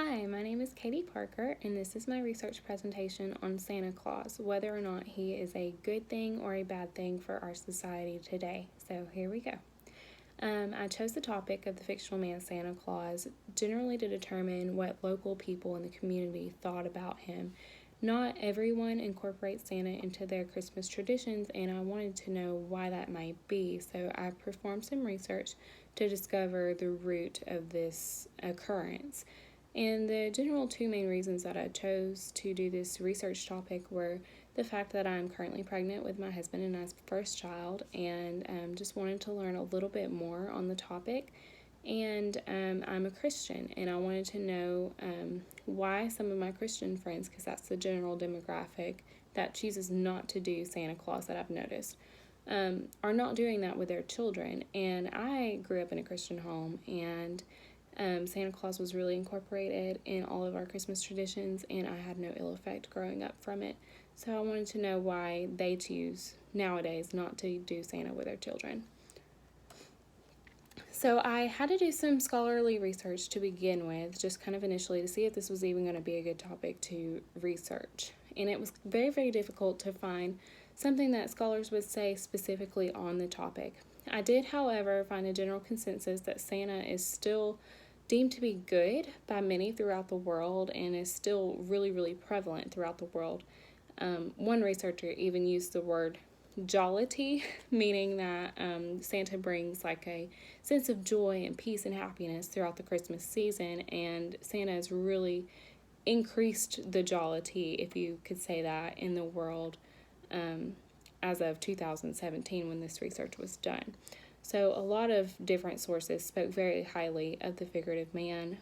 Hi, my name is Katie Parker, and this is my research presentation on Santa Claus, whether or not he is a good thing or a bad thing for our society today. So here we go. I chose the topic of the fictional man Santa Claus generally to determine what local people in the community thought about him. Not everyone incorporates Santa into their Christmas traditions, and I wanted to know why that might be. So I performed some research to discover the root of this occurrence. And the general two main reasons that I chose to do this research topic were the fact that I'm currently pregnant with my husband and I's first child, and just wanted to learn a little bit more on the topic. And I'm a Christian, and I wanted to know why some of my Christian friends, because that's the general demographic that chooses not to do Santa Claus that I've noticed, are not doing that with their children. And I grew up in a Christian home, and Santa Claus was really incorporated in all of our Christmas traditions, and I had no ill effect growing up from it. So I wanted to know why they choose nowadays not to do Santa with their children. So I had to do some scholarly research to begin with, just kind of initially to see if this was even going to be a good topic to research. And it was very, very difficult to find something that scholars would say specifically on the topic. I did, however, find a general consensus that Santa is still deemed to be good by many throughout the world and is still really, really prevalent throughout the world. One researcher even used the word jollity, meaning that Santa brings like a sense of joy and peace and happiness throughout the Christmas season, and Santa has really increased the jollity, if you could say that, in the world as of 2017 when this research was done. So a lot of different sources spoke very highly of the figurative man.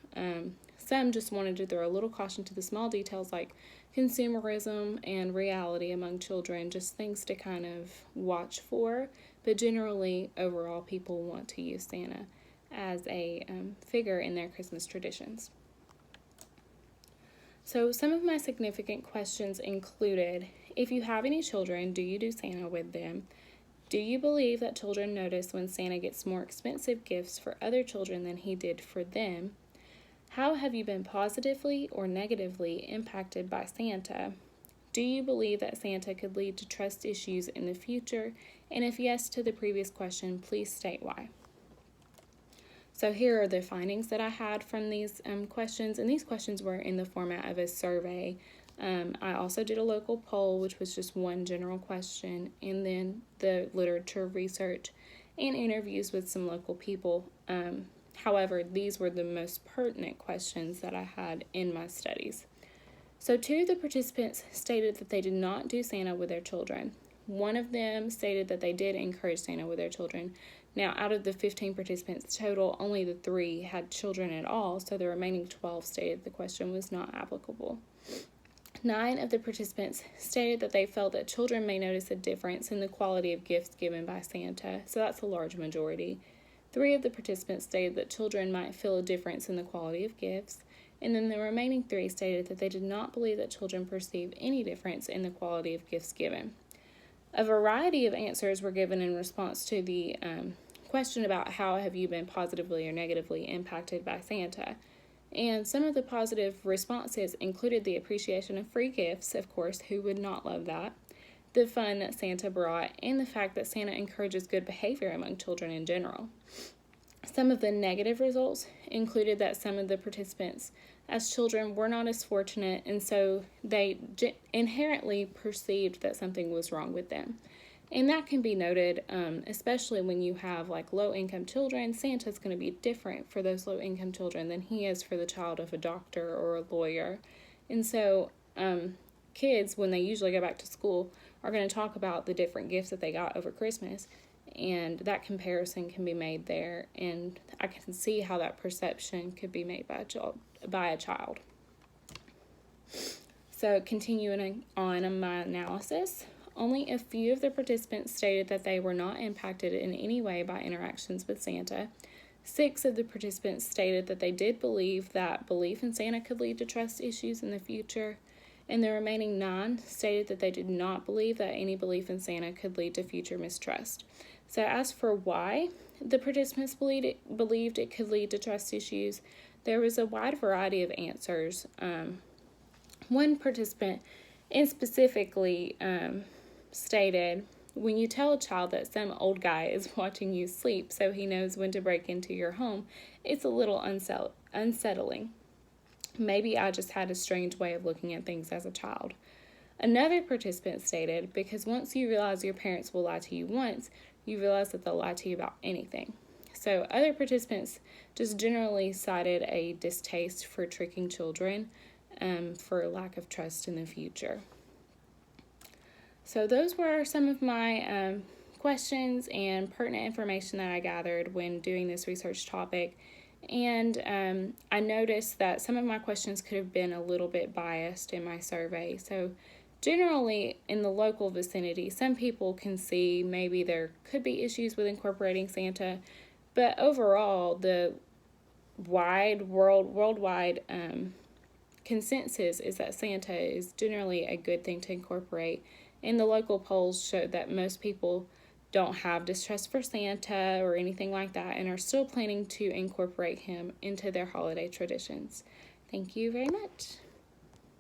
Some just wanted to throw a little caution to the small details like consumerism and reality among children, just things to kind of watch for. But generally, overall, people want to use Santa as a figure in their Christmas traditions. So some of my significant questions included, if you have any children, do you do Santa with them? Do you believe that children notice when Santa gets more expensive gifts for other children than he did for them? How have you been positively or negatively impacted by Santa? Do you believe that Santa could lead to trust issues in the future? And if yes to the previous question, please state why. So here are the findings that I had from these questions, and these questions were in the format of a survey. I also did a local poll, which was just one general question, and then the literature research and interviews with some local people. However, these were the most pertinent questions that I had in my studies. So 2 of the participants stated that they did not do Santa with their children. One of them stated that they did encourage Santa with their children. Now, out of the 15 participants total, only the 3 had children at all, so the remaining 12 stated the question was not applicable. 9 of the participants stated that they felt that children may notice a difference in the quality of gifts given by Santa, so that's a large majority. 3 of the participants stated that children might feel a difference in the quality of gifts, and then the remaining 3 stated that they did not believe that children perceive any difference in the quality of gifts given. A variety of answers were given in response to the question about how have you been positively or negatively impacted by Santa. And some of the positive responses included the appreciation of free gifts, of course, who would not love that, the fun that Santa brought, and the fact that Santa encourages good behavior among children in general. Some of the negative results included that some of the participants as children were not as fortunate, and so they inherently perceived that something was wrong with them. And that can be noted, especially when you have like low-income children. Santa's going to be different for those low-income children than he is for the child of a doctor or a lawyer. And so kids, when they usually go back to school, are going to talk about the different gifts that they got over Christmas. And that comparison can be made there. And I can see how that perception could be made by a child. So continuing on in my analysis, only a few of the participants stated that they were not impacted in any way by interactions with Santa. 6 of the participants stated that they did believe that belief in Santa could lead to trust issues in the future, and the remaining 9 stated that they did not believe that any belief in Santa could lead to future mistrust. So as for why the participants believed it could lead to trust issues, there was a wide variety of answers. One participant specifically stated, when you tell a child that some old guy is watching you sleep so he knows when to break into your home, it's a little unsettling. Maybe I just had a strange way of looking at things as a child. Another participant stated, because once you realize your parents will lie to you once, you realize that they'll lie to you about anything. So other participants just generally cited a distaste for tricking children for lack of trust in the future. So those were some of my questions and pertinent information that I gathered when doing this research topic. And I noticed that some of my questions could have been a little bit biased in my survey. So generally in the local vicinity, some people can see maybe there could be issues with incorporating Santa, but overall the worldwide consensus is that Santa is generally a good thing to incorporate. And the local polls showed that most people don't have distrust for Santa or anything like that and are still planning to incorporate him into their holiday traditions. Thank you very much.